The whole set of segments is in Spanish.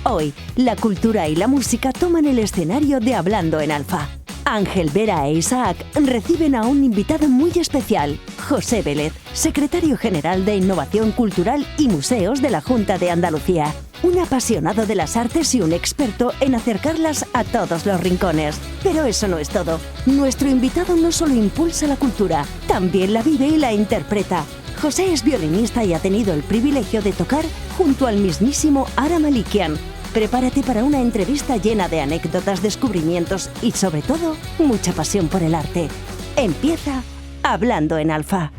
Hoy, la cultura y la música toman el escenario de Hablando en Alfa. Ángel, Vera e Isaac reciben a un invitado muy especial, José Vélez, secretario general de Innovación Cultural y Museos de la Junta de Andalucía. Un apasionado de las artes y un experto en acercarlas a todos los rincones. Pero eso no es todo. Nuestro invitado no solo impulsa la cultura, también la vive y la interpreta. José es violinista y ha tenido el privilegio de tocar junto al mismísimo Ara Malikian. Prepárate para una entrevista llena de anécdotas, descubrimientos y, sobre todo, mucha pasión por el arte. Empieza Hablando en Alfa.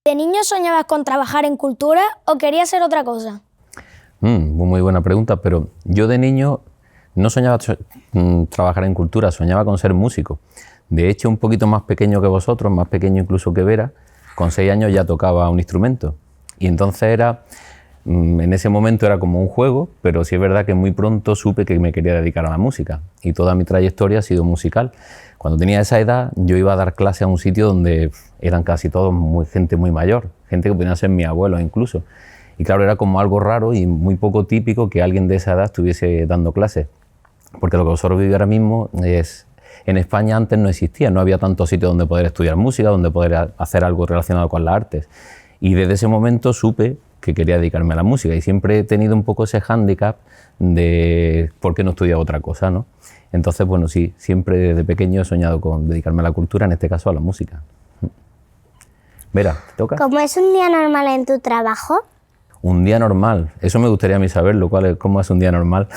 ¿De niño soñabas con trabajar en cultura o querías ser otra cosa? Muy buena pregunta, pero yo de niño no soñaba trabajar en cultura, soñaba con ser músico. De hecho, un poquito más pequeño que vosotros, más pequeño incluso que Vera, con 6 años ya tocaba un instrumento. Y entonces en ese momento era como un juego, pero sí es verdad que muy pronto supe que me quería dedicar a la música. Y toda mi trayectoria ha sido musical. Cuando tenía esa edad, yo iba a dar clase a un sitio donde eran casi todos gente muy mayor, gente que podía ser mi abuelo incluso. Y claro, era como algo raro y muy poco típico que alguien de esa edad estuviese dando clases. Porque lo que vosotros vivís ahora mismo es... En España antes no existía, no había tantos sitios donde poder estudiar música, donde poder hacer algo relacionado con las artes. Y desde ese momento supe que quería dedicarme a la música y siempre he tenido un poco ese hándicap de por qué no estudiaba otra cosa, ¿no? Entonces, bueno, sí, siempre desde pequeño he soñado con dedicarme a la cultura, en este caso a la música. Vera, ¿te toca? ¿Cómo es un día normal en tu trabajo? Un día normal, eso me gustaría a mí saberlo, ¿cómo es un día normal?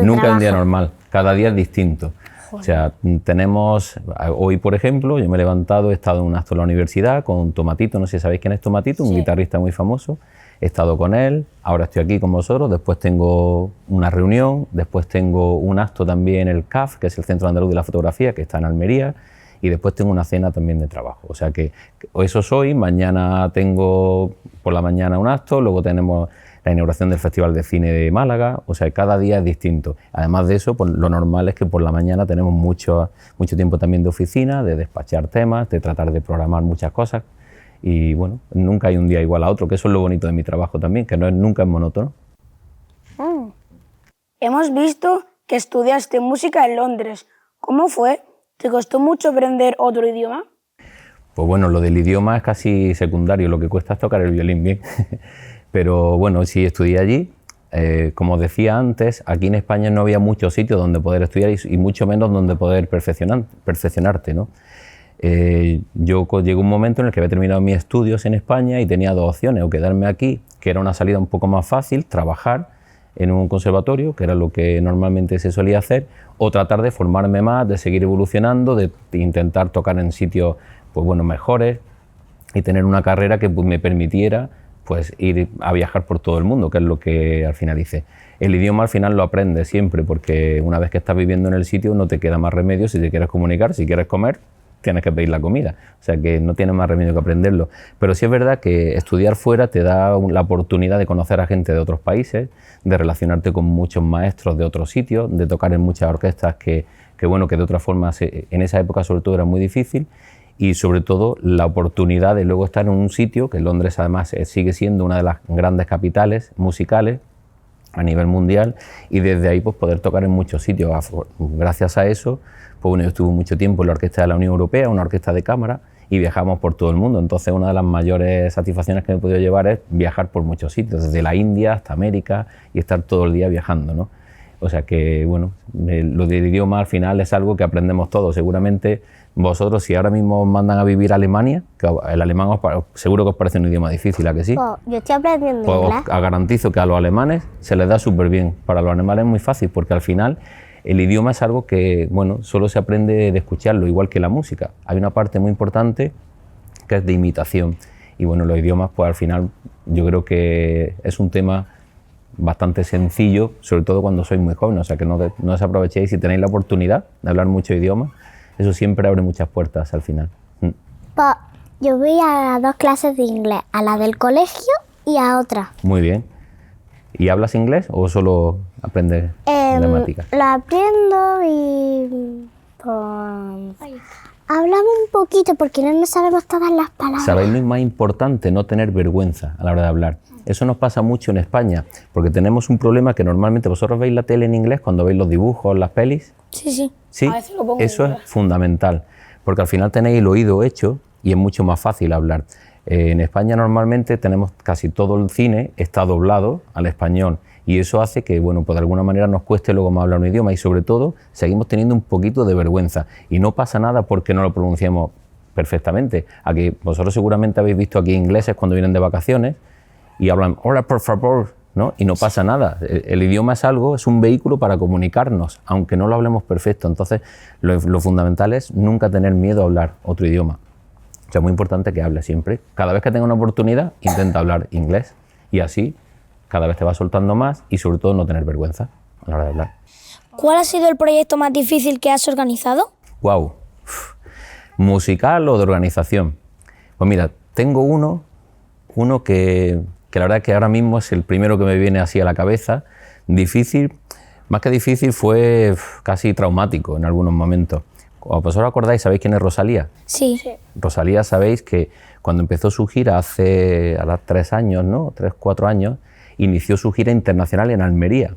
Nunca es un día normal, cada día es distinto. O sea, tenemos, hoy por ejemplo, yo me he levantado, he estado en un acto en la universidad con Tomatito, no sé si sabéis quién es Tomatito, un guitarrista muy famoso, he estado con él, ahora estoy aquí con vosotros, después tengo una reunión, después tengo un acto también en el CAF, que es el Centro Andaluz de la Fotografía, que está en Almería, y después tengo una cena también de trabajo. O sea que eso es hoy, mañana tengo por la mañana un acto, luego tenemos la inauguración del Festival de Cine de Málaga, o sea, cada día es distinto. Además de eso, pues, lo normal es que por la mañana tenemos mucho tiempo también de oficina, de despachar temas, de tratar de programar muchas cosas y bueno, nunca hay un día igual a otro, que eso es lo bonito de mi trabajo también, que nunca es monótono. Hemos visto que estudiaste música en Londres. ¿Cómo fue? ¿Te costó mucho aprender otro idioma? Pues bueno, lo del idioma es casi secundario, lo que cuesta es tocar el violín bien. Pero bueno, sí estudié allí. Como os decía antes, aquí en España no había muchos sitios donde poder estudiar y mucho menos donde poder perfeccionarte, ¿no? Llegó un momento en el que había terminado mis estudios en España y tenía dos opciones, o quedarme aquí, que era una salida un poco más fácil, trabajar en un conservatorio, que era lo que normalmente se solía hacer, o tratar de formarme más, de seguir evolucionando, de intentar tocar en sitios pues, bueno, mejores y tener una carrera que pues, me permitiera pues ir a viajar por todo el mundo, que es lo que al final hice. El idioma al final lo aprendes siempre, porque una vez que estás viviendo en el sitio no te queda más remedio si te quieres comunicar, si quieres comer, tienes que pedir la comida, o sea que no tienes más remedio que aprenderlo. Pero sí es verdad que estudiar fuera te da la oportunidad de conocer a gente de otros países, de relacionarte con muchos maestros de otros sitios, de tocar en muchas orquestas que bueno, que de otra forma en esa época sobre todo era muy difícil, y sobre todo la oportunidad de luego estar en un sitio, que Londres además sigue siendo una de las grandes capitales musicales a nivel mundial, y desde ahí pues poder tocar en muchos sitios. Gracias a eso, pues bueno, yo estuve mucho tiempo en la Orquesta de la Unión Europea, una orquesta de cámara, y viajamos por todo el mundo. Entonces una de las mayores satisfacciones que me he podido llevar es viajar por muchos sitios, desde la India hasta América, y estar todo el día viajando, ¿no? O sea que, bueno, lo del idioma al final es algo que aprendemos todos. Seguramente vosotros, si ahora mismo os mandan a vivir a Alemania, que el alemán seguro que os parece un idioma difícil, ¿a que sí? Oh, yo estoy aprendiendo inglés. Os garantizo que a los alemanes se les da súper bien. Para los alemanes es muy fácil, porque al final el idioma es algo que, bueno, solo se aprende de escucharlo, igual que la música. Hay una parte muy importante que es de imitación. Y bueno, los idiomas, pues al final yo creo que es un tema bastante sencillo, sobre todo cuando sois muy jóvenes, o sea que no desaprovechéis si tenéis la oportunidad de hablar muchos idiomas, eso siempre abre muchas puertas al final. Pues yo voy a 2 clases de inglés, a la del colegio y a otra. Muy bien. ¿Y hablas inglés o solo aprendes gramática? Lo aprendo y pues, Hablamos un poquito porque no nos sabemos todas las palabras. ¿Sabéis lo más importante? No tener vergüenza a la hora de hablar. Eso nos pasa mucho en España, porque tenemos un problema que normalmente vosotros veis la tele en inglés cuando veis los dibujos, las pelis. Sí. Sí, A veces lo pongo en eso es inglés. fundamental, porque al final tenéis el oído hecho y es mucho más fácil hablar. En España normalmente tenemos casi todo el cine está doblado al español y eso hace que, bueno, pues de alguna manera nos cueste luego más hablar un idioma y sobre todo seguimos teniendo un poquito de vergüenza y no pasa nada porque no lo pronunciamos perfectamente. Aquí vosotros seguramente habéis visto aquí ingleses cuando vienen de vacaciones y hablan hola por favor, ¿no? Y no pasa nada. El idioma es algo, es un vehículo para comunicarnos, aunque no lo hablemos perfecto. Entonces lo fundamental es nunca tener miedo a hablar otro idioma. O sea, es muy importante que hables siempre. Cada vez que tenga una oportunidad, intenta hablar inglés y así cada vez te vas soltando más y sobre todo no tener vergüenza a la hora de hablar. ¿Cuál ha sido el proyecto más difícil que has organizado? Wow. ¿Musical o de organización? Pues mira, tengo uno que la verdad es que ahora mismo es el primero que me viene así a la cabeza. Difícil, más que difícil, fue casi traumático en algunos momentos. ¿Vosotros acordáis, sabéis quién es Rosalía? Sí. Rosalía, sabéis que cuando empezó su gira hace ahora 3 años, ¿no? 3, 4 años, inició su gira internacional en Almería.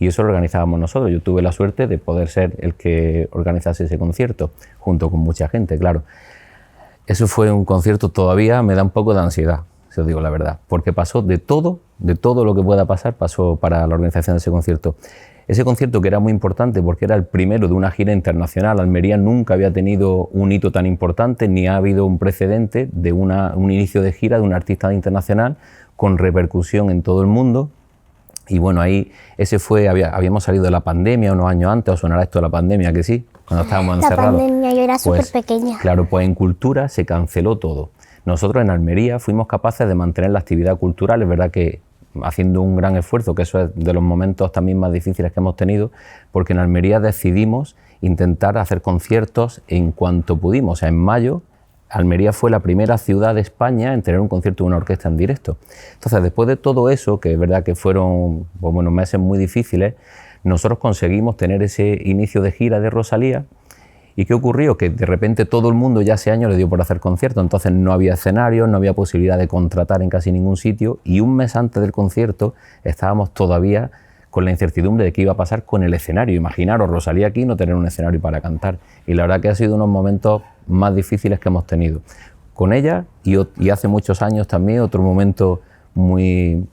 Y eso lo organizábamos nosotros. Yo tuve la suerte de poder ser el que organizase ese concierto, junto con mucha gente, claro. Eso fue un concierto, todavía me da un poco de ansiedad, si os digo la verdad, porque pasó de todo lo que pueda pasar, pasó para la organización de ese concierto. Ese concierto que era muy importante porque era el primero de una gira internacional. Almería nunca había tenido un hito tan importante, ni ha habido un precedente de un inicio de gira de un artista internacional con repercusión en todo el mundo. Y bueno, ahí habíamos salido de la pandemia unos años antes, os sonará esto de la pandemia, que sí, cuando estábamos encerrados. La pandemia, yo era súper pequeña. Claro, pues en cultura se canceló todo. Nosotros en Almería fuimos capaces de mantener la actividad cultural, es verdad que haciendo un gran esfuerzo, que eso es de los momentos también más difíciles que hemos tenido, porque en Almería decidimos intentar hacer conciertos en cuanto pudimos. O sea, en mayo, Almería fue la primera ciudad de España en tener un concierto de una orquesta en directo. Entonces, después de todo eso, que es verdad que fueron meses muy difíciles, nosotros conseguimos tener ese inicio de gira de Rosalía. ¿Y qué ocurrió? Que de repente todo el mundo ya ese año le dio por hacer conciertos, entonces no había escenarios, no había posibilidad de contratar en casi ningún sitio y un mes antes del concierto estábamos todavía con la incertidumbre de qué iba a pasar con el escenario. Imaginaros, Rosalía aquí no tener un escenario para cantar. Y la verdad que ha sido unos momentos más difíciles que hemos tenido. Con ella y hace muchos años también otro momento muy,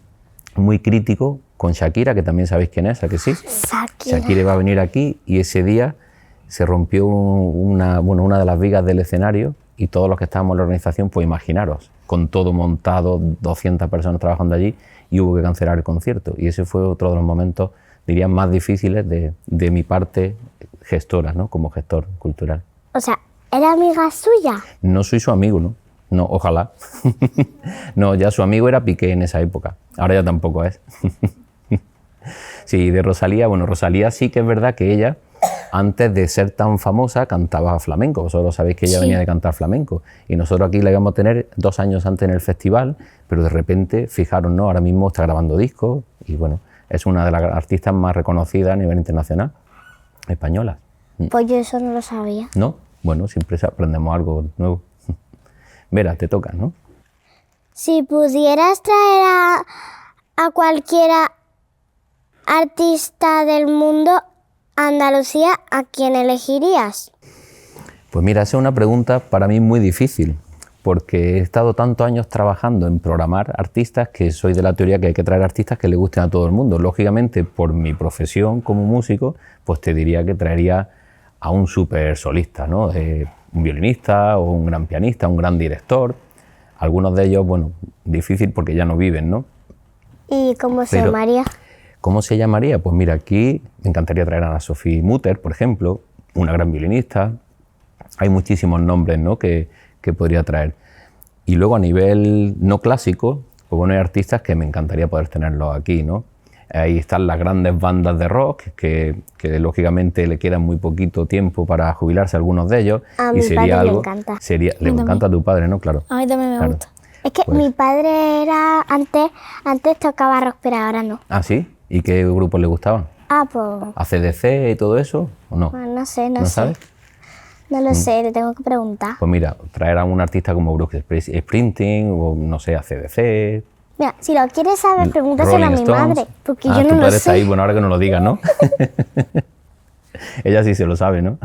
muy crítico con Shakira, que también sabéis quién es, ¿a que sí? Shakira iba a venir aquí y ese día se rompió una de las vigas del escenario y todos los que estábamos en la organización, pues imaginaros, con todo montado, 200 personas trabajando allí y hubo que cancelar el concierto. Y ese fue otro de los momentos, diría, más difíciles de mi parte gestora, ¿no? Como gestor cultural. O sea, ¿era amiga suya? No soy su amigo, ¿no? No, ojalá. No, ya su amigo era Piqué en esa época, ahora ya tampoco es. Sí, de Rosalía, bueno, Rosalía sí que es verdad que ella, antes de ser tan famosa, cantaba flamenco. Vosotros sabéis que ella venía de cantar flamenco. Y nosotros aquí la íbamos a tener 2 años antes en el festival, pero de repente, fijaros, ¿no? Ahora mismo está grabando discos y bueno, es una de las artistas más reconocidas a nivel internacional, española. Pues yo eso no lo sabía. ¿No? Bueno, siempre aprendemos algo nuevo. Vera, te toca, ¿no? Si pudieras traer a cualquiera artista del mundo a Andalucía, ¿a quién elegirías? Pues mira, esa es una pregunta para mí muy difícil, porque he estado tantos años trabajando en programar artistas que soy de la teoría que hay que traer artistas que le gusten a todo el mundo. Lógicamente, por mi profesión como músico, pues te diría que traería a un súper solista, ¿no? Un violinista o un gran pianista, un gran director. Algunos de ellos, bueno, difícil porque ya no viven, ¿no? ¿Y cómo se llamaría? ¿Cómo se llamaría? Pues mira, aquí me encantaría traer a Ana Sophie Mutter, por ejemplo, una gran violinista. Hay muchísimos nombres, ¿no? que podría traer. Y luego a nivel no clásico, pues bueno, hay artistas que me encantaría poder tenerlos aquí, ¿no? Ahí están las grandes bandas de rock, que lógicamente le quedan muy poquito tiempo para jubilarse algunos de ellos. A mi padre le encanta. Le encanta a tu padre, ¿no? Claro. A mí también me gusta. Es que mi padre era antes tocaba rock, pero ahora no. ¿Ah, sí? ¿Y qué grupos le gustaban? Pues... ¿ACDC y todo eso o no? Pues no sé, no sé. ¿No sabes? No lo sé, le tengo que preguntar. Pues mira, traer a un artista como Bruce Springsteen o no sé, AC/DC. Mira, si lo quieres saber, pregúntaselo a Rolling mi Stones. madre, porque Ah, yo no tu lo padre sé. está ahí, bueno, ahora que no lo digas, ¿no? Ella sí se lo sabe, ¿no?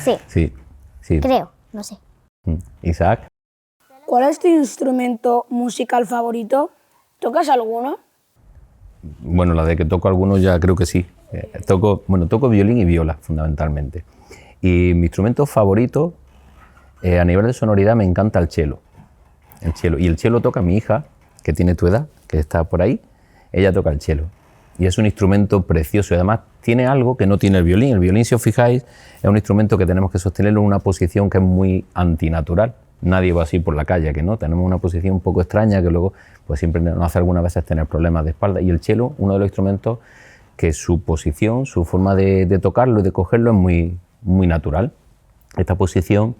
Sí, Sí, sí. creo, no sé. Isaac, ¿Cuál es tu instrumento musical favorito? ¿Tocas alguno? bueno, la de que toco algunos ya creo que sí. Toco violín y viola, fundamentalmente. Y mi instrumento favorito, a nivel de sonoridad, me encanta el cello. El cello. Y el cello toca mi hija, que tiene tu edad, que está por ahí. Ella toca el cello. Y es un instrumento precioso y además tiene algo que no tiene el violín. El violín, si os fijáis, es un instrumento que tenemos que sostenerlo en una posición que es muy antinatural. Nadie va así por la calle, que no. Tenemos una posición un poco extraña que luego pues siempre nos hace algunas veces tener problemas de espalda. Y el cello, uno de los instrumentos que su posición, su forma de tocarlo y de cogerlo es muy, muy natural. Esta posición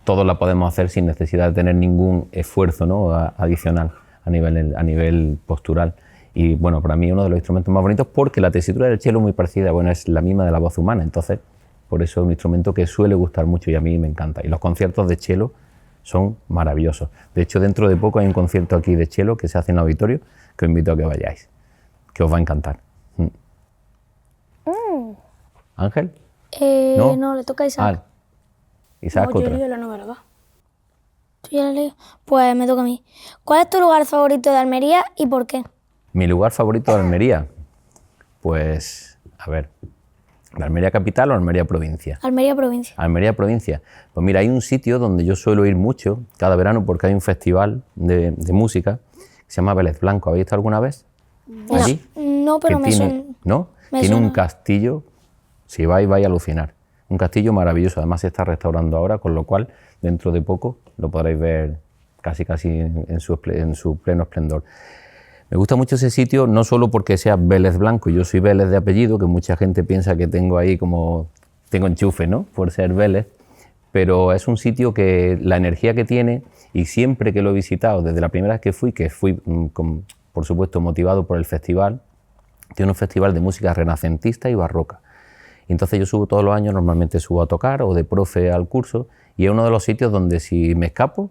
todos la podemos hacer sin necesidad de tener ningún esfuerzo, ¿no?, adicional a nivel postural. Y bueno, para mí es uno de los instrumentos más bonitos porque la tesitura del cello es muy parecida, bueno, es la misma de la voz humana, entonces por eso es un instrumento que suele gustar mucho y a mí me encanta. Y los conciertos de cello son maravillosos. De hecho, dentro de poco hay un concierto aquí de cello que se hace en el auditorio que os invito a que vayáis, que os va a encantar. ¿Ángel? No, le toca a Isaac. Isaac, No, yo otra. leí la novela. ¿Tú ya la leí? Pues me toca a mí. ¿Cuál es tu lugar favorito de Almería y por qué? Mi lugar favorito de Almería, pues, a ver, ¿la Almería capital o Almería provincia? Almería provincia. Almería provincia. Pues mira, hay un sitio donde yo suelo ir mucho cada verano porque hay un festival de música que se llama Vélez Blanco. ¿Habéis estado alguna vez allí? No, pero Que me tiene, suena. ¿no? me Tiene un suena. castillo, si vais a alucinar. Un castillo maravilloso, además se está restaurando ahora, con lo cual dentro de poco lo podréis ver casi en su pleno esplendor. Me gusta mucho ese sitio, no solo porque sea Vélez Blanco, yo soy Vélez de apellido, que mucha gente piensa que tengo ahí tengo enchufe, ¿no?, por ser Vélez, pero es un sitio que la energía que tiene, y siempre que lo he visitado, desde la primera vez que fui por supuesto motivado por el festival, tiene un festival de música renacentista y barroca. Y entonces yo subo todos los años, normalmente subo a tocar o de profe al curso, y es uno de los sitios donde si me escapo,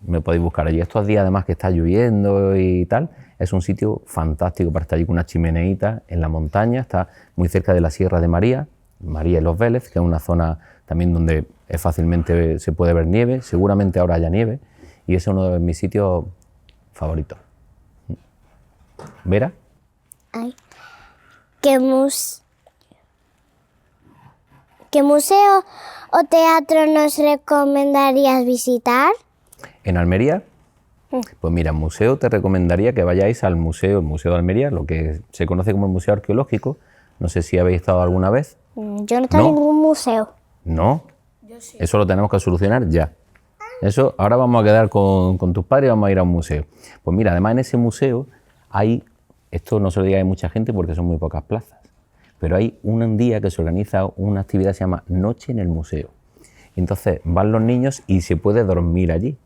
me podéis buscar allí. Estos días además que está lloviendo y tal, es un sitio fantástico para estar allí con una chimeneita en la montaña, está muy cerca de la Sierra de María y los Vélez, que es una zona también donde fácilmente se puede ver nieve, seguramente ahora haya nieve, y ese es uno de mis sitios favoritos. ¿Vera? Ay. ¿Qué museo o teatro nos recomendarías visitar? En Almería, pues mira, museo te recomendaría que vayáis el Museo de Almería, lo que se conoce como el Museo Arqueológico. No sé si habéis estado alguna vez. Yo no estoy en ¿No? ningún museo. ¿No? Eso lo tenemos que solucionar ya. Eso, ahora vamos a quedar con tus padres y vamos a ir a un museo. Pues mira, además en ese museo hay, esto no se lo diga a mucha gente porque son muy pocas plazas, pero hay un día que se organiza una actividad que se llama Noche en el Museo. Y entonces van los niños y se puede dormir allí.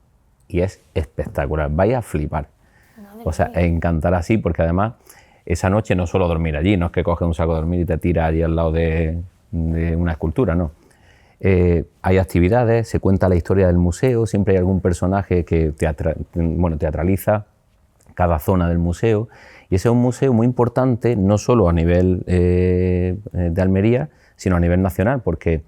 Y es espectacular, vais a flipar. O sea, encantará así, porque además esa noche no solo dormir allí, no es que coges un saco de dormir y te tiras allí al lado de una escultura, no. Hay actividades, se cuenta la historia del museo, siempre hay algún personaje que teatraliza cada zona del museo, y ese es un museo muy importante, no solo a nivel de Almería, sino a nivel nacional, porque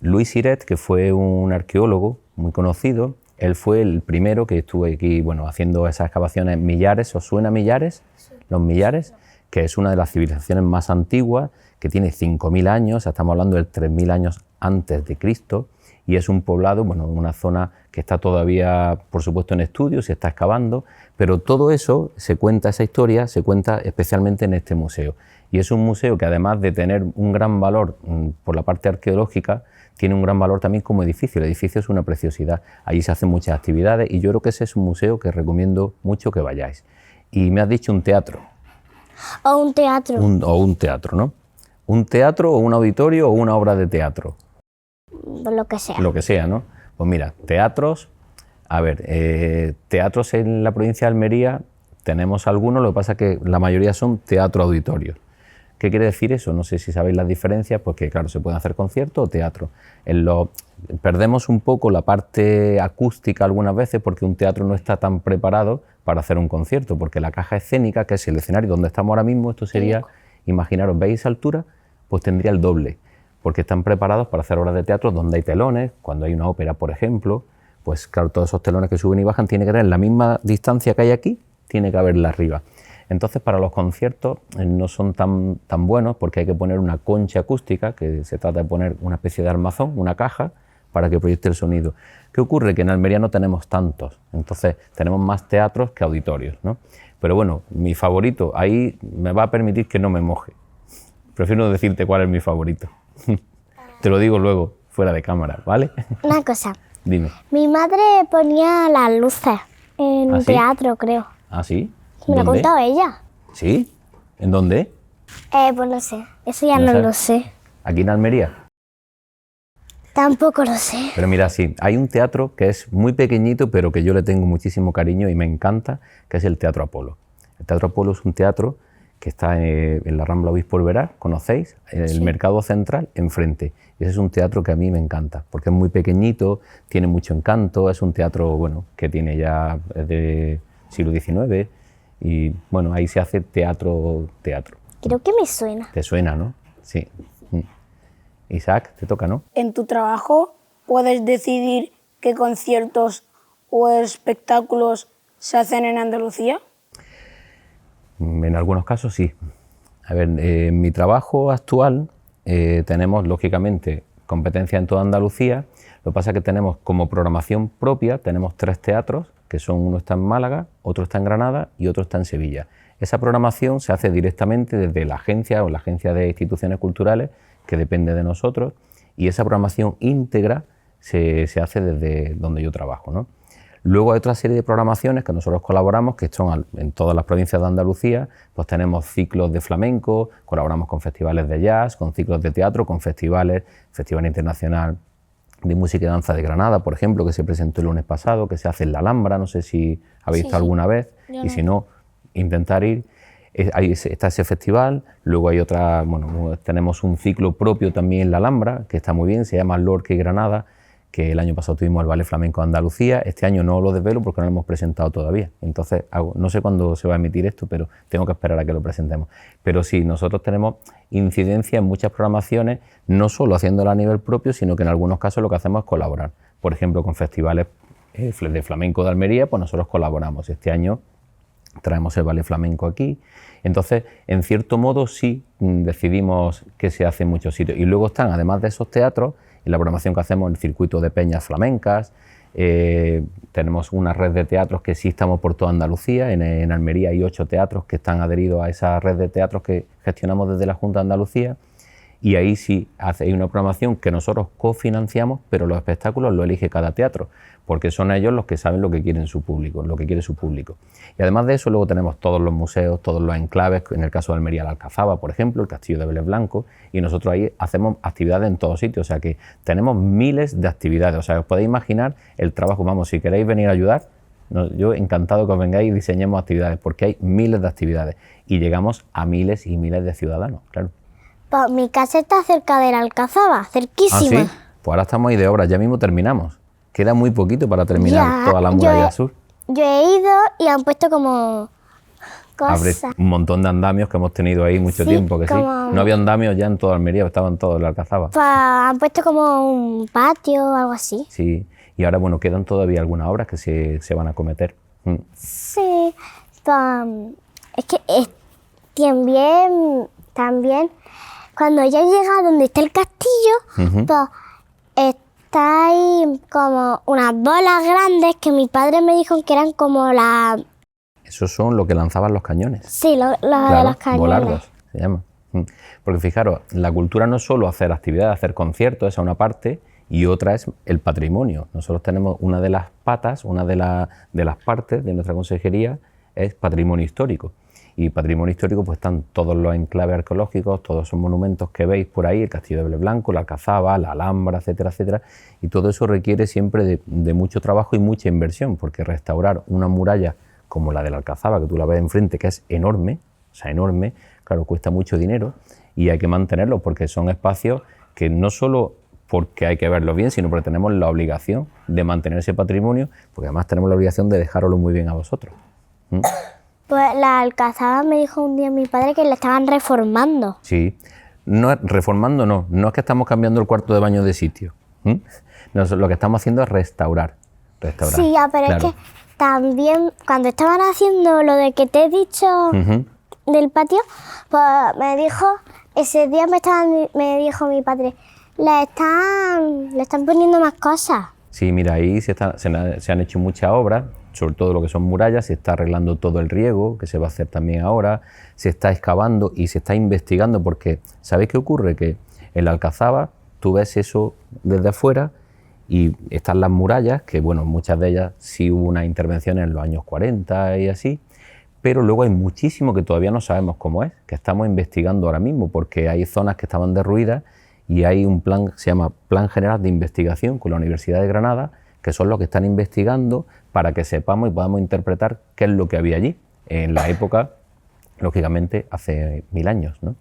Luis Siret, que fue un arqueólogo muy conocido, él fue el primero que estuvo aquí, haciendo esas excavaciones en Millares. ¿Os suena Millares? Sí. Los Millares, que es una de las civilizaciones más antiguas, que tiene 5.000 años, estamos hablando de 3.000 años antes de Cristo, y es un poblado, una zona que está todavía, por supuesto, en estudio, se está excavando, pero todo eso se cuenta, esa historia se cuenta especialmente en este museo. Y es un museo que, además de tener un gran valor por la parte arqueológica, tiene un gran valor también como edificio. El edificio es una preciosidad. Allí se hacen muchas actividades y yo creo que ese es un museo que recomiendo mucho que vayáis. Y me has dicho un teatro. O un teatro. O un teatro, ¿no? Un teatro o un auditorio o una obra de teatro. Lo que sea. Lo que sea, ¿no? Pues mira, teatros. A ver, teatros en la provincia de Almería tenemos algunos, lo que pasa es que la mayoría son teatro-auditorios, ¿Qué quiere decir eso? No sé si sabéis las diferencias, pues que claro, se pueden hacer conciertos o teatro. Perdemos un poco la parte acústica algunas veces porque un teatro no está tan preparado para hacer un concierto, porque la caja escénica, que es el escenario donde estamos ahora mismo, esto sería, imaginaros, ¿veis esa altura? Pues tendría el doble, porque están preparados para hacer obras de teatro donde hay telones, cuando hay una ópera, por ejemplo, pues claro, todos esos telones que suben y bajan tienen que tener la misma distancia que hay aquí, tiene que haberla arriba. Entonces, para los conciertos no son tan buenos porque hay que poner una concha acústica, que se trata de poner una especie de armazón, una caja, para que proyecte el sonido. ¿Qué ocurre? Que en Almería no tenemos tantos, entonces tenemos más teatros que auditorios, ¿no? Pero bueno, mi favorito, ahí me va a permitir que no me moje. Prefiero no decirte cuál es mi favorito. Te lo digo luego, fuera de cámara, ¿vale? Una cosa. Dime. Mi madre ponía las luces en ¿Ah, un sí? teatro, creo. ¿Ah, sí? Me lo ha ¿Dónde? contado ella. ¿Sí? ¿En dónde? Pues no sé. Eso ya ¿No no sabes? lo sé. ¿Aquí en Almería? Tampoco lo sé. Pero mira, sí, hay un teatro que es muy pequeñito, pero que yo le tengo muchísimo cariño y me encanta, que es el Teatro Apolo. El Teatro Apolo es un teatro que está en la Rambla Obispo Alvear, ¿conocéis? El Mercado Central, enfrente. Y ese es un teatro que a mí me encanta, porque es muy pequeñito, tiene mucho encanto, es un teatro, bueno, que tiene ya de siglo XIX, y bueno, ahí se hace teatro. Creo que me suena. ¿Te suena, no? Sí. Isaac, te toca, ¿no? ¿En tu trabajo puedes decidir qué conciertos o espectáculos se hacen en Andalucía? En algunos casos sí. A ver, en mi trabajo actual tenemos, lógicamente, competencia en toda Andalucía. Lo que pasa es que tenemos como programación propia, tenemos 3 teatros, que son, uno está en Málaga, otro está en Granada y otro está en Sevilla. Esa programación se hace directamente desde la agencia o la Agencia de Instituciones Culturales, que depende de nosotros, y esa programación íntegra se hace desde donde yo trabajo, ¿no? Luego hay otra serie de programaciones que nosotros colaboramos, que son en todas las provincias de Andalucía, pues tenemos ciclos de flamenco, colaboramos con festivales de jazz, con ciclos de teatro, con festivales, Festival Internacional de Música y Danza de Granada, por ejemplo, que se presentó el lunes pasado, que se hace en la Alhambra, no sé si habéis estado alguna vez, y si no, intentar ir. Ahí está ese festival, luego hay otra, bueno, tenemos un ciclo propio también en la Alhambra, que está muy bien, se llama Lorca y Granada, que el año pasado tuvimos el Ballet Flamenco de Andalucía. Este año no lo desvelo porque no lo hemos presentado todavía, entonces no sé cuándo se va a emitir esto, pero tengo que esperar a que lo presentemos. Pero sí, nosotros tenemos incidencia en muchas programaciones, no solo haciéndolo a nivel propio, sino que en algunos casos lo que hacemos es colaborar. Por ejemplo, con festivales de flamenco de Almería, pues nosotros colaboramos. Este año traemos el ballet flamenco aquí. Entonces, en cierto modo, sí decidimos que se hace en muchos sitios. Y luego están, además de esos teatros, en la programación que hacemos en el circuito de peñas flamencas, tenemos una red de teatros que sí estamos por toda Andalucía. En Almería hay 8 teatros que están adheridos a esa red de teatros que gestionamos desde la Junta de Andalucía. Y ahí sí hay una programación que nosotros cofinanciamos, pero los espectáculos los elige cada teatro, porque son ellos los que saben lo que quieren su público, lo que quiere su público. Y además de eso, luego tenemos todos los museos, todos los enclaves, en el caso de Almería, la Alcazaba, por ejemplo, el Castillo de Vélez Blanco, y nosotros ahí hacemos actividades en todos sitios, o sea que tenemos miles de actividades, o sea, os podéis imaginar el trabajo. Vamos, si queréis venir a ayudar, yo encantado que os vengáis y diseñemos actividades, porque hay miles de actividades y llegamos a miles y miles de ciudadanos, claro. Pues mi casa está cerca de la Alcazaba, cerquísima. ¿Ah, sí? Pues ahora estamos ahí de obra, ya mismo terminamos. Queda muy poquito para terminar toda la muralla sur. Yo he ido y han puesto como Abre cosas. un montón de andamios que hemos tenido ahí mucho Sí, tiempo, que sí. como- No había andamios ya en toda Almería, estaban todos en la Alcazaba. Han puesto como un patio o algo así. Sí, y ahora, bueno, quedan todavía algunas obras que se van a acometer. Sí, es que también cuando ya llega donde está el castillo, pues está ahí como unas bolas grandes que mi padre me dijo que eran como las... Esos son lo que lanzaban los cañones. Sí, los de Claro, los cañones. volardos, se llama. Porque fijaros, la cultura no es solo hacer actividades, hacer conciertos, esa es una parte, y otra es el patrimonio. Nosotros tenemos una de las patas, una de las partes de nuestra consejería es patrimonio histórico. Y patrimonio histórico pues están todos los enclaves arqueológicos, todos esos monumentos que veis por ahí, el Castillo de Vélez Blanco, la Alcazaba, la Alhambra, etcétera, etcétera. Y todo eso requiere siempre de mucho trabajo y mucha inversión, porque restaurar una muralla como la de la Alcazaba, que tú la ves enfrente, que es enorme, o sea, enorme, claro, cuesta mucho dinero y hay que mantenerlos porque son espacios que no solo porque hay que verlos bien, sino porque tenemos la obligación de mantener ese patrimonio, porque además tenemos la obligación de dejároslo muy bien a vosotros. Pues la Alcazaba me dijo un día mi padre que la estaban reformando. Sí, no, reformando no es que estamos cambiando el cuarto de baño de sitio. Lo que estamos haciendo es restaurar. Sí, ya, pero claro. es que también cuando estaban haciendo lo de que te he dicho del patio, pues me dijo, ese día me dijo mi padre, le están poniendo más cosas. Sí, mira, ahí se han hecho muchas obras, sobre todo lo que son murallas, se está arreglando todo el riego, que se va a hacer también ahora, se está excavando y se está investigando, porque ¿sabéis qué ocurre? Que en la Alcazaba tú ves eso desde afuera y están las murallas, que bueno, muchas de ellas sí hubo una intervención en los años 40 y así, pero luego hay muchísimo que todavía no sabemos cómo es, que estamos investigando ahora mismo, porque hay zonas que estaban derruidas y hay un plan que se llama Plan General de Investigación con la Universidad de Granada, que son los que están investigando para que sepamos y podamos interpretar qué es lo que había allí, en la época, lógicamente, hace 1000 años, ¿no?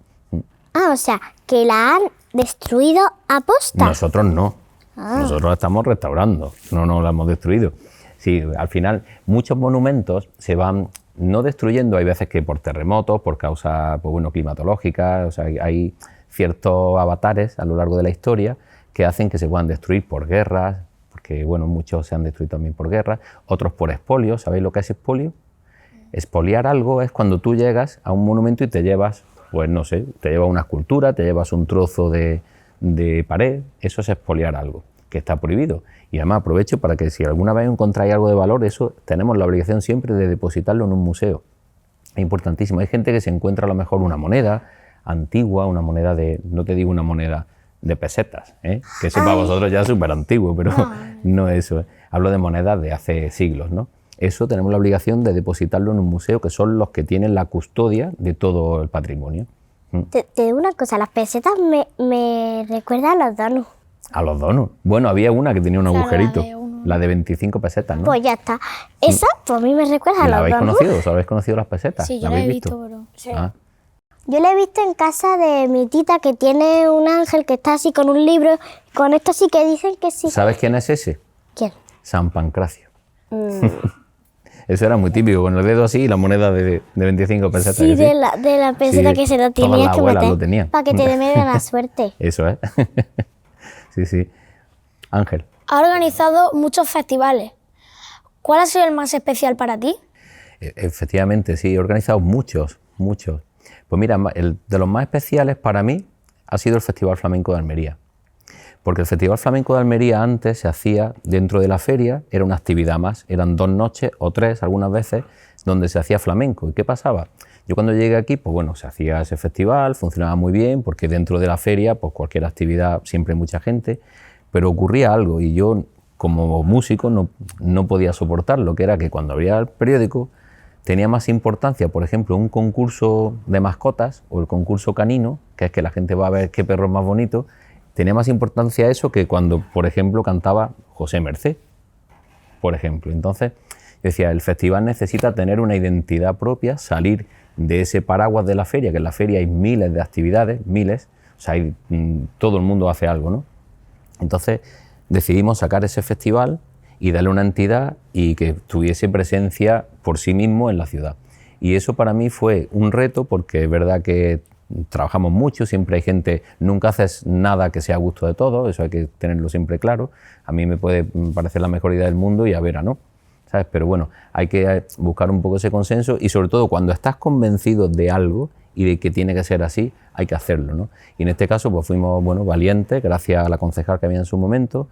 Ah, o sea, que la han destruido a posta. Nosotros no, nosotros la estamos restaurando, no la hemos destruido. Sí, al final muchos monumentos se van no destruyendo, hay veces que por terremotos, por causas pues bueno, climatológicas, o sea, hay ciertos avatares a lo largo de la historia que hacen que se puedan destruir por guerras, porque bueno, muchos se han destruido también por guerras, otros por expolio. ¿Sabéis lo que es expolio? Expoliar algo es cuando tú llegas a un monumento y te llevas, pues no sé, te llevas una escultura, te llevas un trozo de pared, eso es expoliar algo, que está prohibido. Y además aprovecho para que si alguna vez encontráis algo de valor, eso tenemos la obligación siempre de depositarlo en un museo. Es importantísimo. Hay gente que se encuentra a lo mejor una moneda antigua, una moneda de, no te digo una moneda de pesetas, que eso para vosotros ya es súper antiguo, pero no eso. Hablo de monedas de hace siglos, ¿no? Eso tenemos la obligación de depositarlo en un museo, que son los que tienen la custodia de todo el patrimonio. Te digo una cosa, las pesetas me recuerdan a los donuts. A los donuts. Bueno, había una que tenía un agujerito, la de 25 pesetas, ¿no? Pues ya está. Exacto, a mí me recuerda a ¿La los habéis donuts. conocido? ¿Os habéis conocido las pesetas? Sí, yo la he visto, pero... Sí. Ah. Yo la he visto en casa de mi tita, que tiene un ángel que está así con un libro. Con esto sí que dicen que sí. ¿Sabes quién es ese? ¿Quién? San Pancracio. Eso era muy típico, con el dedo así y la moneda de 25 pesetas. Sí, ¿sí? de la peseta Sí, que se la todas tenías las que abuelas meter lo tenían. para que te dé media la suerte. Eso es. Sí, sí. Ángel. Ha organizado muchos festivales. ¿Cuál ha sido el más especial para ti? Efectivamente, sí, he organizado muchos. Pues mira, el de los más especiales para mí ha sido el Festival Flamenco de Almería. Porque el Festival Flamenco de Almería antes se hacía dentro de la feria, era una actividad más, eran 2 noches o 3 algunas veces, donde se hacía flamenco. ¿Y qué pasaba? Yo cuando llegué aquí, pues bueno, se hacía ese festival, funcionaba muy bien, porque dentro de la feria, pues cualquier actividad, siempre hay mucha gente, pero ocurría algo y yo como músico no podía soportarlo, que era que cuando abría el periódico tenía más importancia, por ejemplo, un concurso de mascotas o el concurso canino, que es que la gente va a ver qué perro es más bonito, tenía más importancia eso que cuando, por ejemplo, cantaba José Mercé, por ejemplo. Entonces, yo decía, el festival necesita tener una identidad propia, salir de ese paraguas de la feria, que en la feria hay miles de actividades, o sea, todo el mundo hace algo, ¿no? Entonces, decidimos sacar ese festival y darle una entidad y que tuviese presencia por sí mismo en la ciudad. Y eso para mí fue un reto, porque es verdad que trabajamos mucho, siempre hay gente, nunca haces nada que sea a gusto de todos, eso hay que tenerlo siempre claro. A mí me puede parecer la mejor idea del mundo y a Vera no, ¿sabes? Pero bueno, hay que buscar un poco ese consenso y sobre todo cuando estás convencido de algo y de que tiene que ser así, hay que hacerlo, ¿no? Y en este caso pues fuimos, bueno, valientes, gracias a la concejal que había en su momento,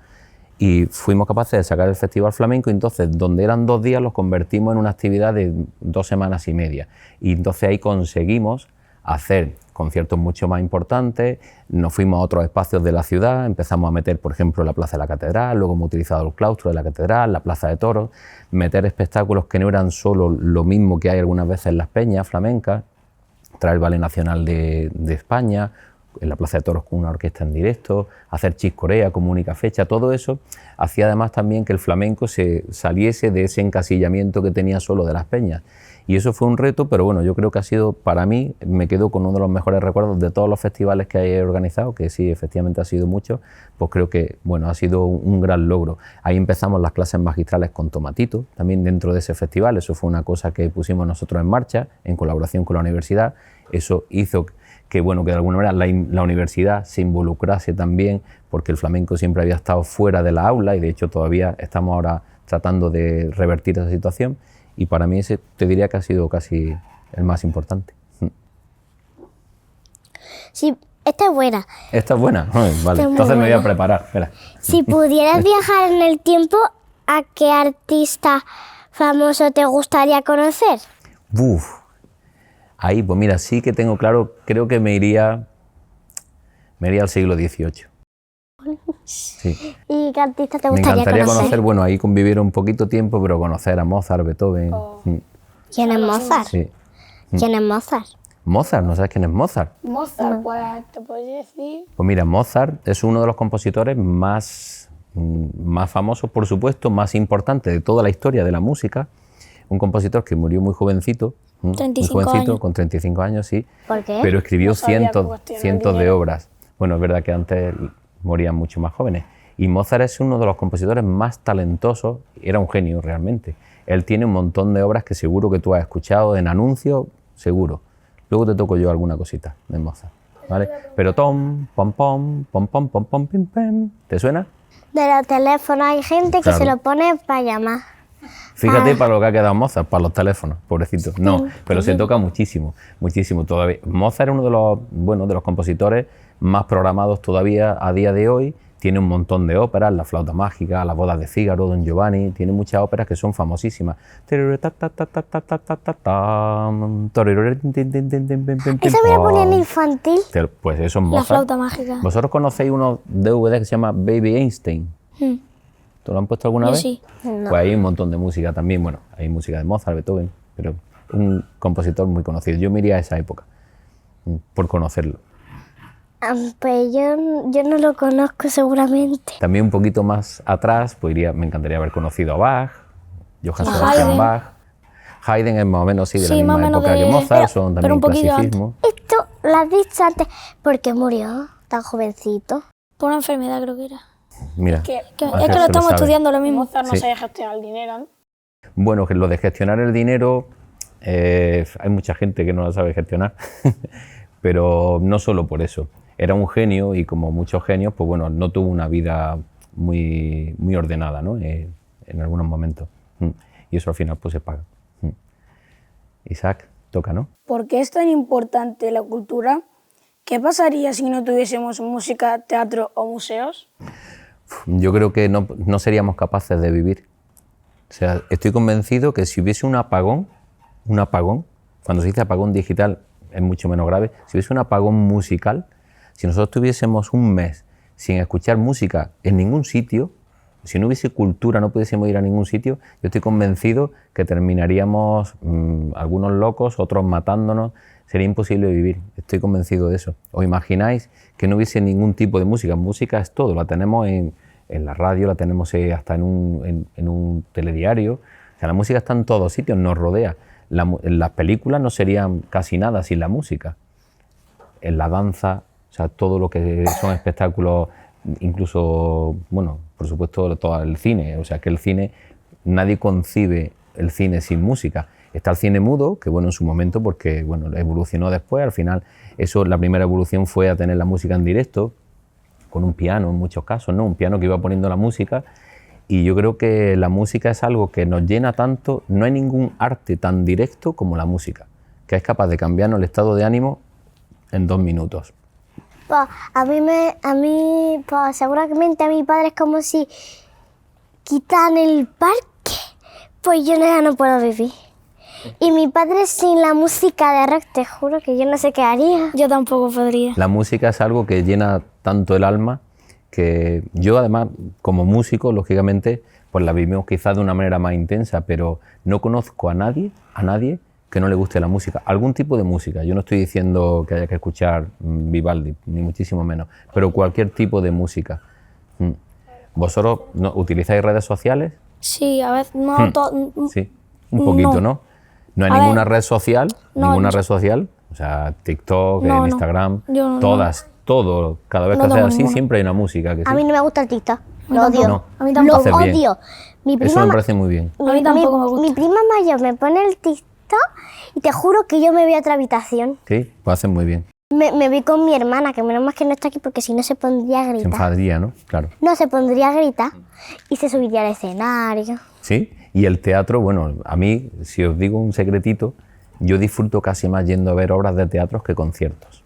y fuimos capaces de sacar el Festival Flamenco. Y entonces, donde eran 2 días, los convertimos en una actividad de 2 semanas y media. Y entonces ahí conseguimos hacer conciertos mucho más importantes, nos fuimos a otros espacios de la ciudad, empezamos a meter, por ejemplo, la Plaza de la Catedral, luego hemos utilizado el claustro de la Catedral, la Plaza de Toros, meter espectáculos que no eran solo lo mismo que hay algunas veces en las peñas flamencas, traer el Ballet Nacional de España, en la Plaza de Toros con una orquesta en directo, hacer Chiscorea como única fecha, todo eso hacía además también que el flamenco se saliese de ese encasillamiento que tenía solo de las peñas. Y eso fue un reto, pero bueno, yo creo que ha sido, para mí, me quedo con uno de los mejores recuerdos de todos los festivales que he organizado, que sí, efectivamente ha sido mucho, pues creo que, bueno, ha sido un gran logro. Ahí empezamos las clases magistrales con Tomatito, también dentro de ese festival. Eso fue una cosa que pusimos nosotros en marcha, en colaboración con la universidad. Eso hizo que, bueno, que de alguna manera la universidad se involucrase también, porque el flamenco siempre había estado fuera de la aula y de hecho todavía estamos ahora tratando de revertir esa situación. Y para mí ese te diría que ha sido casi el más importante. Sí, esta es buena. ¿Esta es buena? Vale, Esta es muy entonces me voy a buena. preparar. Espera. Si pudieras viajar en el tiempo, ¿a qué artista famoso te gustaría conocer? Uf. Ahí, pues mira, sí que tengo claro, creo que me iría al siglo XVIII. Sí. ¿Y qué artista te Me gustaría encantaría conocer? conocer, bueno, ahí convivir un poquito tiempo, pero conocer a Mozart, Beethoven. ¿Quién es Mozart? Sí. ¿Quién es Mozart? Mozart, ¿no sabes quién es Mozart? Mozart, pues te podría decir. Pues mira, Mozart es uno de los compositores más famosos, por supuesto, más importantes de toda la historia de la música. Un compositor que murió muy jovencito, 35 años. con 35 años, sí. ¿Por qué? Pero escribió No sabía que cuestionaba el cientos de dinero. obras. Bueno, es verdad que antes morían mucho más jóvenes. Y Mozart es uno de los compositores más talentosos, era un genio realmente. Él tiene un montón de obras que seguro que tú has escuchado en anuncios, seguro. Luego te toco yo alguna cosita de Mozart, ¿vale? Pero tom, pom, pom, pom, pom, pom, pom, pim, pim. ¿Te suena? De los teléfonos hay gente que Claro. se lo pone para llamar. Fíjate para lo que ha quedado Mozart, para los teléfonos, pobrecito. No, pero se toca muchísimo, muchísimo todavía. Mozart es uno de los, bueno, de los compositores más programados todavía a día de hoy. Tiene un montón de óperas, La flauta mágica, Las bodas de Fígaro, Don Giovanni. Tiene muchas óperas que son famosísimas. Esa me la ponían infantil. Pues eso es La Mozart. flauta mágica. ¿Vosotros conocéis unos DVD que se llama Baby Einstein? ¿Te lo han puesto alguna Yo vez? sí. No. Pues hay un montón de música también. Bueno, hay música de Mozart, Beethoven, pero un compositor muy conocido. Yo me iría a esa época por conocerlo. Pues yo no lo conozco seguramente. También un poquito más atrás, pues me encantaría haber conocido a Bach, Johann Sebastian Haydn. Bach. Haydn es más o menos sí, de Sí, la más o misma menos época de- que Mozart, pero- son pero también un poquillo clasicismo. Esto lo has dicho antes. ¿Por qué murió tan jovencito? Por una enfermedad creo que era. Mira, Que Que- Ángel es que se lo estamos sabe. estudiando lo mismo. Mozart no Sí. sabía gestionar el dinero, ¿no? Bueno, que lo de gestionar el dinero, hay mucha gente que no lo sabe gestionar, pero no solo por eso. Era un genio y como muchos genios, pues bueno, no tuvo una vida muy, muy ordenada, ¿no? En algunos momentos. Y eso al final pues se paga. Isaac, toca, ¿no? ¿Por qué es tan importante la cultura? ¿Qué pasaría si no tuviésemos música, teatro o museos? Yo creo que no seríamos capaces de vivir. O sea, estoy convencido que si hubiese un apagón, cuando se dice apagón digital es mucho menos grave, si hubiese un apagón musical, si nosotros tuviésemos un mes sin escuchar música en ningún sitio, si no hubiese cultura, no pudiésemos ir a ningún sitio, yo estoy convencido que terminaríamos algunos locos, otros matándonos, sería imposible vivir, estoy convencido de eso. ¿Os imagináis que no hubiese ningún tipo de música? Música es todo, la tenemos en la radio, la tenemos hasta en un telediario, o sea, la música está en todos sitios, nos rodea. Las películas no serían casi nada sin la música. En la danza, o sea, todo lo que son espectáculos, incluso, bueno, por supuesto, todo el cine, o sea, que el cine, nadie concibe el cine sin música. Está el cine mudo, que bueno, en su momento, porque bueno, evolucionó después, al final, eso, la primera evolución fue a tener la música en directo, con un piano en muchos casos, ¿no? Un piano que iba poniendo la música, y yo creo que la música es algo que nos llena tanto, no hay ningún arte tan directo como la música, que es capaz de cambiarnos el estado de ánimo en 2 minutos. Pues pues seguramente a mi padre es como si quitan el parque, pues yo ya no puedo vivir. Y mi padre sin la música de rock, te juro que yo no sé qué haría. Yo tampoco podría. La música es algo que llena tanto el alma que yo además como músico, lógicamente, pues la vivimos quizás de una manera más intensa, pero no conozco a nadie que no le guste la música, algún tipo de música. Yo no estoy diciendo que haya que escuchar Vivaldi, ni muchísimo menos, pero cualquier tipo de música. ¿Vosotros utilizáis redes sociales? Sí, a veces no Sí, un poquito, ¿no? No hay A ninguna ver, red social, no, ninguna red social, o sea, TikTok, No, no. Instagram, Yo no. todas, todo, cada vez No que haces tengo así ninguna. siempre hay una música que sí. A mí no me gusta el TikTok. mí Lo odio. tampoco. No. A mí Lo tampoco. Haces bien. odio. Mi Eso prima, me parece muy bien. A mí tampoco me gusta. mi prima mayor me pone el TikTok y te juro que yo me voy a otra habitación. Sí, lo haces muy bien. Me vi con mi hermana, que menos mal que no está aquí porque si no se pondría a Se gritar. enfadaría, ¿no? Claro. No, se pondría a gritar y se subiría al escenario. Sí, y el teatro, bueno, a mí, si os digo un secretito, yo disfruto casi más yendo a ver obras de teatro que conciertos.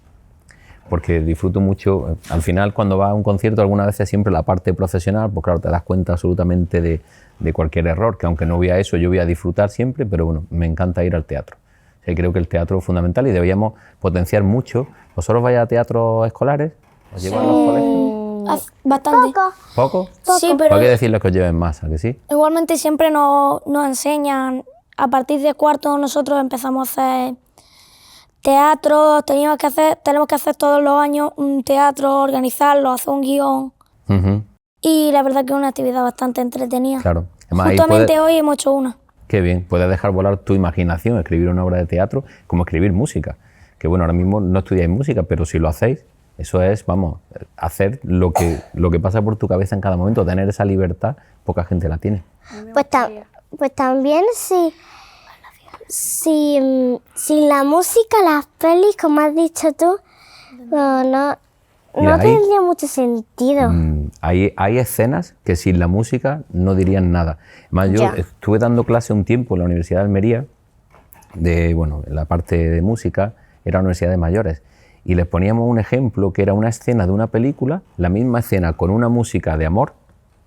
Porque disfruto mucho, al final cuando vas a un concierto algunas veces siempre la parte profesional, pues claro, te das cuenta absolutamente de cualquier error, que aunque no voy a eso, yo voy a disfrutar siempre, pero bueno, me encanta ir al teatro. O sea, creo que el teatro es fundamental y deberíamos potenciar mucho. ¿Vosotros vais a teatros escolares? ¿Os llevan a los colegios? Bastante. Poco. ¿Poco? Sí, pero Hay que decirles que os lleven más, ¿a que sí? igualmente siempre nos enseñan, a partir de cuarto nosotros empezamos a hacer teatro, tenemos que hacer todos los años un teatro, organizarlo, hacer un guión. Ujú, Y la verdad que es una actividad bastante entretenida. claro. Además, ahí Justamente puedes- hoy hemos hecho una. Qué bien, puedes dejar volar tu imaginación, escribir una obra de teatro, como escribir música. Que bueno, ahora mismo no estudiáis música, pero si lo hacéis, eso es, vamos, hacer lo que pasa por tu cabeza en cada momento, tener esa libertad, poca gente la tiene. Pues también sin la música, las pelis, como has dicho tú, no Mira, ahí- tendría mucho sentido. Hay escenas que sin la música no dirían nada. Además, yo Ya. estuve dando clase un tiempo en la Universidad de Almería, en la parte de música, era la Universidad de Mayores, y les poníamos un ejemplo que era una escena de una película, la misma escena con una música de amor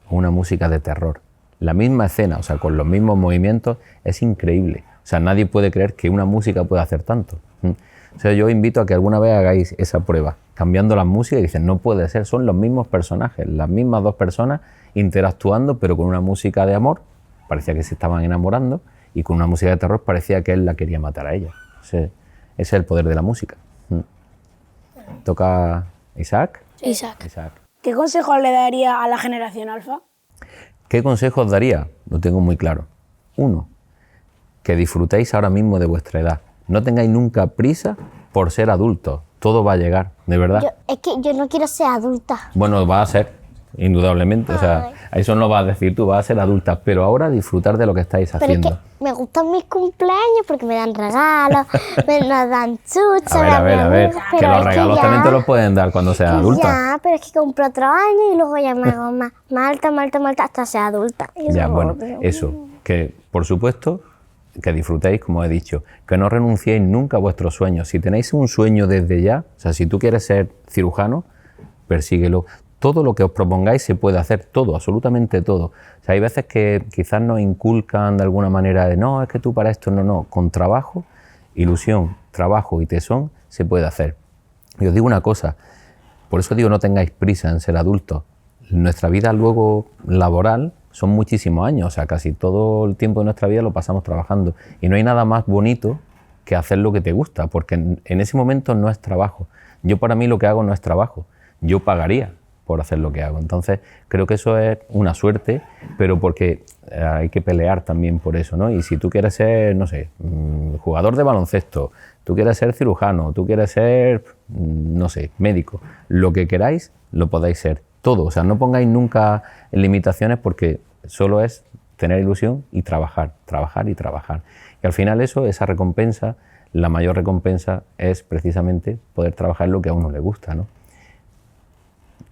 o una música de terror. La misma escena, o sea, con los mismos movimientos, es increíble. O sea, nadie puede creer que una música puede hacer tanto. O sea, yo invito a que alguna vez hagáis esa prueba, cambiando las músicas y dicen, no puede ser, son los mismos personajes, las mismas dos personas interactuando, pero con una música de amor, parecía que se estaban enamorando, y con una música de terror parecía que él la quería matar a ella. Ese es el poder de la música. ¿Toca Isaac? Isaac. Isaac. ¿Qué consejos le daría a la generación alfa? ¿Qué consejos daría? Lo tengo muy claro. Uno, que disfrutéis ahora mismo de vuestra edad. No tengáis nunca prisa por ser adultos. Todo va a llegar, de verdad. Es que yo no quiero ser adulta. Bueno, va a ser, indudablemente. O sea, eso no lo vas a decir tú, vas a ser adulta. Pero ahora disfrutar de lo que estáis Pero es haciendo. que me gustan mis cumpleaños porque me dan regalos, nos dan chuches. A ver. pero Que los es regalos ya- también te los pueden dar cuando seas adulta. Ya, pero es que compro otro año y luego ya me hago más alta hasta ser adulta. Y Ya, eso bueno, odio. eso. Que, por supuesto, que disfrutéis, como he dicho, que no renunciéis nunca a vuestros sueños. Si tenéis un sueño desde ya, o sea, si tú quieres ser cirujano, persíguelo. Todo lo que os propongáis se puede hacer, todo, absolutamente todo. O sea, hay veces que quizás nos inculcan de alguna manera de, no, es que tú para esto no. Con trabajo, ilusión, trabajo y tesón se puede hacer. Y os digo una cosa, por eso digo no tengáis prisa en ser adultos. Nuestra vida luego laboral son muchísimos años, o sea, casi todo el tiempo de nuestra vida lo pasamos trabajando. Y no hay nada más bonito que hacer lo que te gusta, porque en ese momento no es trabajo. Yo para mí lo que hago no es trabajo, yo pagaría por hacer lo que hago. Entonces creo que eso es una suerte, pero porque hay que pelear también por eso, ¿no? Y si tú quieres ser, no sé, jugador de baloncesto, tú quieres ser cirujano, tú quieres ser, no sé, médico, lo que queráis lo podáis ser. Todo, o sea, no pongáis nunca limitaciones porque solo es tener ilusión y trabajar, trabajar y trabajar. Y al final esa recompensa, la mayor recompensa es precisamente poder trabajar en lo que a uno le gusta, ¿no?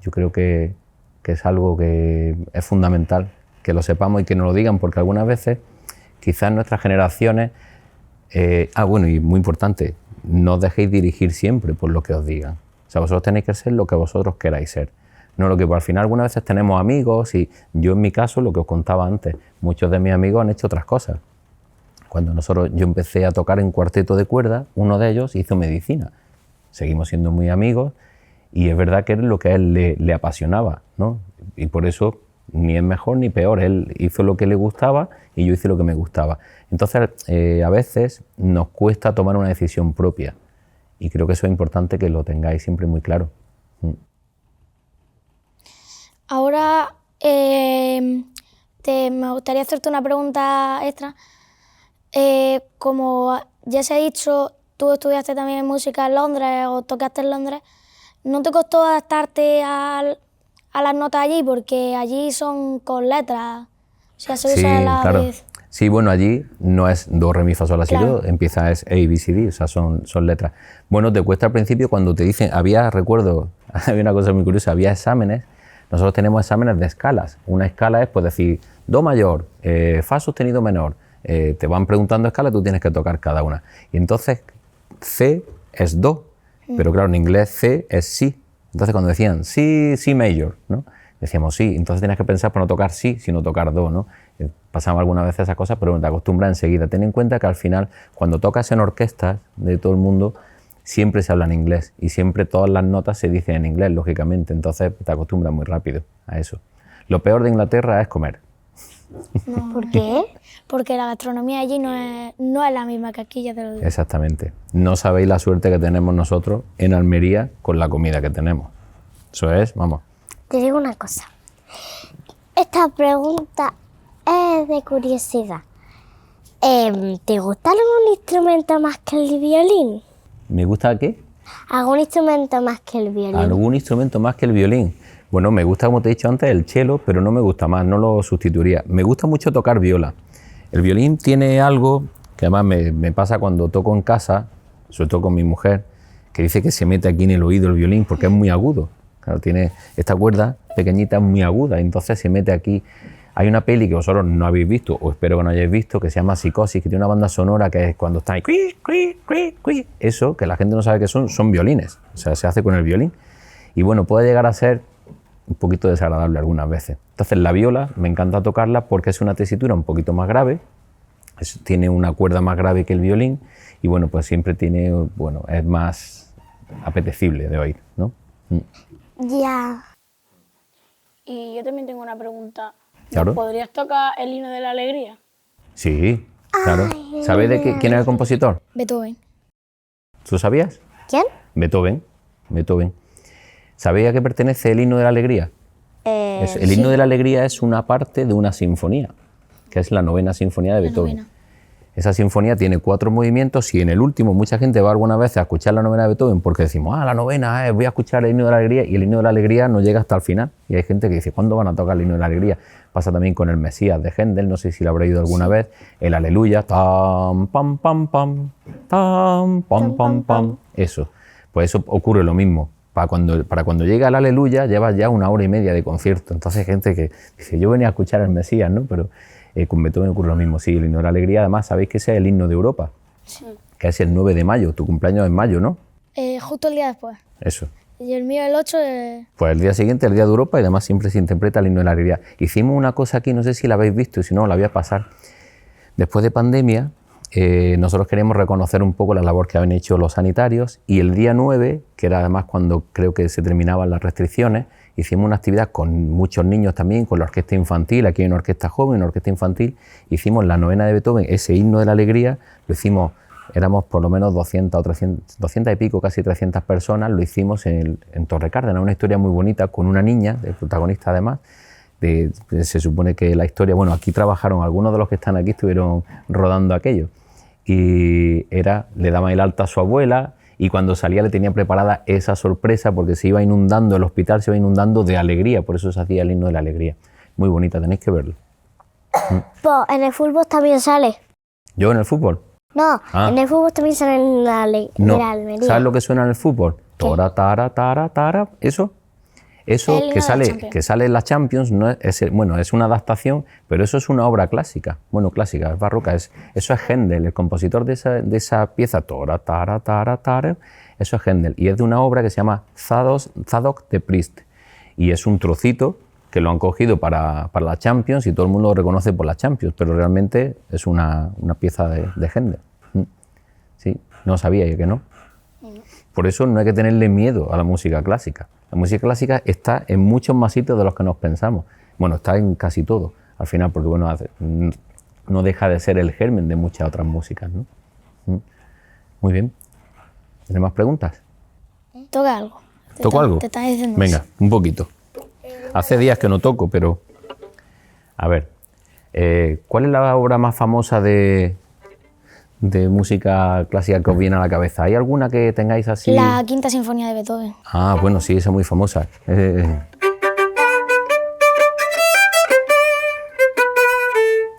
Yo creo que es algo que es fundamental que lo sepamos y que nos lo digan, porque algunas veces quizás nuestras generaciones, bueno, y muy importante, no os dejéis dirigir siempre por lo que os digan. O sea, vosotros tenéis que ser lo que vosotros queráis ser. No lo que al final algunas veces tenemos amigos y yo en mi caso, lo que os contaba antes, muchos de mis amigos han hecho otras cosas. Cuando yo empecé a tocar en cuarteto de cuerda, uno de ellos hizo medicina. Seguimos siendo muy amigos y es verdad que es lo que a él le apasionaba, ¿no? Y por eso ni es mejor ni peor. Él hizo lo que le gustaba y yo hice lo que me gustaba. Entonces, a veces nos cuesta tomar una decisión propia y creo que eso es importante que lo tengáis siempre muy claro. Ahora me gustaría hacerte una pregunta extra. Como ya se ha dicho, tú estudiaste también música en Londres o tocaste en Londres, ¿no te costó adaptarte a las notas allí? Porque allí son con letras, o sea, se usa la claro. vez. Sí, bueno, allí no es do, re, mi, fa, sol, la, si, Claro. do, empieza es A, B, C, D, o sea, son letras. Bueno, te cuesta al principio cuando te dicen, recuerdo, había una cosa muy curiosa, había exámenes, nosotros tenemos exámenes de escalas. Una escala es, pues, decir, do mayor, fa sostenido menor, te van preguntando escalas, tú tienes que tocar cada una. Y entonces, C es do, pero claro, en inglés C es si. Entonces, cuando decían si mayor, ¿no? Decíamos sí, entonces tienes que pensar para no tocar sí, sino tocar do, ¿no? Pasamos algunas veces esas cosas, pero te acostumbras enseguida. Ten en cuenta que al final, cuando tocas en orquestas de todo el mundo, siempre se habla en inglés y siempre todas las notas se dicen en inglés, lógicamente. Entonces te acostumbras muy rápido a eso. Lo peor de Inglaterra es comer. ¿Por qué? Porque la gastronomía allí no es la misma que aquí, ya te lo digo. Exactamente. No sabéis la suerte que tenemos nosotros en Almería con la comida que tenemos. Eso es, vamos. Te digo una cosa. Esta pregunta es de curiosidad. ¿Te gusta algún instrumento más que el violín? ¿Me gusta qué? ¿Algún instrumento más que el violín? ¿Algún instrumento más que el violín? Bueno, me gusta, como te he dicho antes, el cello, pero no me gusta más, no lo sustituiría. Me gusta mucho tocar viola. El violín tiene algo que además me pasa cuando toco en casa, sobre todo con mi mujer, que dice que se mete aquí en el oído el violín porque es muy agudo. Claro, tiene esta cuerda pequeñita muy aguda, entonces se mete aquí. Hay una peli que vosotros no habéis visto, o espero que no hayáis visto, que se llama Psicosis, que tiene una banda sonora que es cuando está ahí, eso, que la gente no sabe que son violines, o sea, se hace con el violín. Y bueno, puede llegar a ser un poquito desagradable algunas veces. Entonces la viola me encanta tocarla porque es una tesitura un poquito más grave, tiene una cuerda más grave que el violín y bueno, pues siempre tiene, bueno, es más apetecible de oír, ¿no? Ya. Y yo también tengo una pregunta. Claro. ¿Podrías tocar el himno de la alegría? Sí, claro. ¿Sabes de quién es el compositor? Beethoven. ¿Tú sabías? ¿Quién? Beethoven. ¿Sabéis a qué pertenece el himno de la alegría? El himno de la alegría es una parte de una sinfonía, que es la 9ª sinfonía de Beethoven. novena. Esa sinfonía tiene 4 movimientos y en el último mucha gente va alguna vez a escuchar la 9ª de Beethoven porque decimos, la 9ª, voy a escuchar el himno de la alegría, y el himno de la alegría no llega hasta el final. Y hay gente que dice, ¿cuándo van a tocar el himno de la alegría? Pasa también con el Mesías de Händel, no sé si lo habréis oído alguna vez, el Aleluya, tam, pam, pam, pam, tam, pam, pam, pam. Eso, pues eso ocurre lo mismo. Para cuando llega el Aleluya llevas ya 1 hora y media de concierto. Entonces hay gente que dice, yo venía a escuchar el Mesías, ¿no? Pero con Beethoven ocurre lo mismo. Sí, el himno de la alegría, además, sabéis que ese es el himno de Europa, sí, que es el 9 de mayo. Tu cumpleaños es en mayo, ¿no? Justo el día después. Eso. Y el mío el 8 de... Pues el día siguiente, el día de Europa, y además siempre se interpreta el himno de la alegría. Hicimos una cosa aquí, no sé si la habéis visto, y si no, la voy a pasar. Después de pandemia, nosotros queríamos reconocer un poco la labor que habían hecho los sanitarios, y el día 9, que era además cuando creo que se terminaban las restricciones, hicimos una actividad con muchos niños también, con la orquesta infantil, aquí hay una orquesta joven, una orquesta infantil, hicimos la 9ª de Beethoven, ese himno de la alegría, lo hicimos, éramos por lo menos 200 o 300, 200 y pico, casi 300 personas, lo hicimos en Torre Cárdenas, una historia muy bonita con una niña, de protagonista además, se supone que la historia, bueno, aquí trabajaron, algunos de los que están aquí estuvieron rodando aquello, y le daban el alta a su abuela, y cuando salía le tenía preparada esa sorpresa porque se iba inundando, el hospital se iba inundando de alegría, por eso se hacía el himno de la alegría. Muy bonita, tenéis que verlo. Pues en el fútbol también sale. ¿Yo en el fútbol? No, en el fútbol también sale en la Almería. ¿Sabes lo que suena en el fútbol? Tora, tara, tara, tara, eso que sale en la Champions, no es una adaptación, pero eso es una obra clásica, clásica, es barroca, eso es Händel, el compositor de esa pieza, tora, tara, tara, tara, eso es Händel, y es de una obra que se llama Zadok the Priest, y es un trocito que lo han cogido para la Champions y todo el mundo lo reconoce por la Champions, pero realmente es una pieza de Händel. Sí, no sabía yo que no. Por eso no hay que tenerle miedo a la música clásica. La música clásica está en muchos más sitios de los que nos pensamos. Bueno, está en casi todo, al final, porque no deja de ser el germen de muchas otras músicas, ¿no? Muy bien. ¿Tienes más preguntas? Toca algo. ¿Toco algo? Te están diciendo Venga, eso. un poquito. Hace días que no toco, pero... A ver, ¿cuál es la obra más famosa de de música clásica que os viene a la cabeza? ¿Hay alguna que tengáis así? La Quinta Sinfonía de Beethoven. Ah, bueno, sí, esa es muy famosa.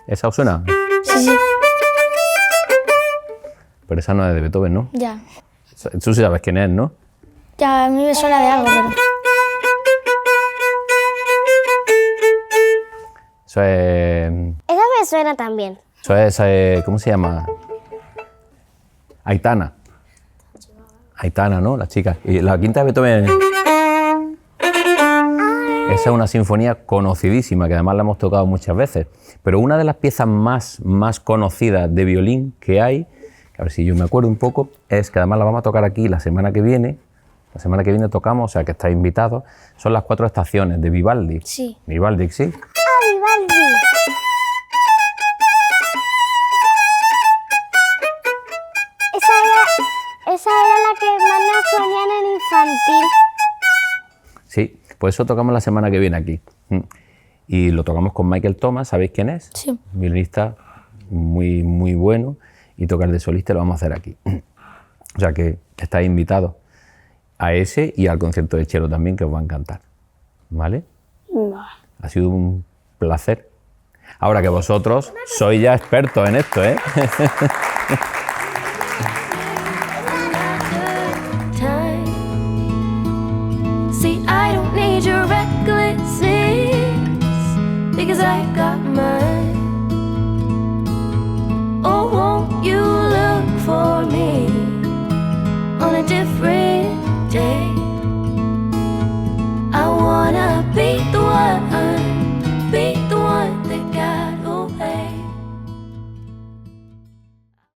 ¿Esa os suena? Sí. Pero esa no es de Beethoven, ¿no? Ya. Tú sí sabes quién es, ¿no? Ya, a mí me suena de algo, pero... Eso es... Esa me suena también. Eso es, ¿cómo se llama? Aitana. Aitana, ¿no? La chica. Y la Quinta de Beethoven... Esa es una sinfonía conocidísima, que además la hemos tocado muchas veces. Pero una de las piezas más conocidas de violín que hay, a ver si yo me acuerdo un poco, es que además la vamos a tocar aquí la semana que viene. La semana que viene tocamos, o sea que estáis invitados. Son las 4 estaciones de Vivaldi. Sí. Vivaldi, sí. ¡Ah, Vivaldi! Esa era la que más nos ponían en infantil. Sí, pues eso tocamos la semana que viene aquí. Y lo tocamos con Michael Thomas, ¿sabéis quién es? Sí. Violinista muy, muy bueno, y tocar de solista lo vamos a hacer aquí. O sea que estáis invitados a ese y al concierto de cello también, que os va a encantar. ¿Vale? Vale. Ha sido un placer. Ahora que vosotros sois ya expertos en esto, ¿eh? See, I don't need your recklessness because I got mine. Oh, won't you look for me on a different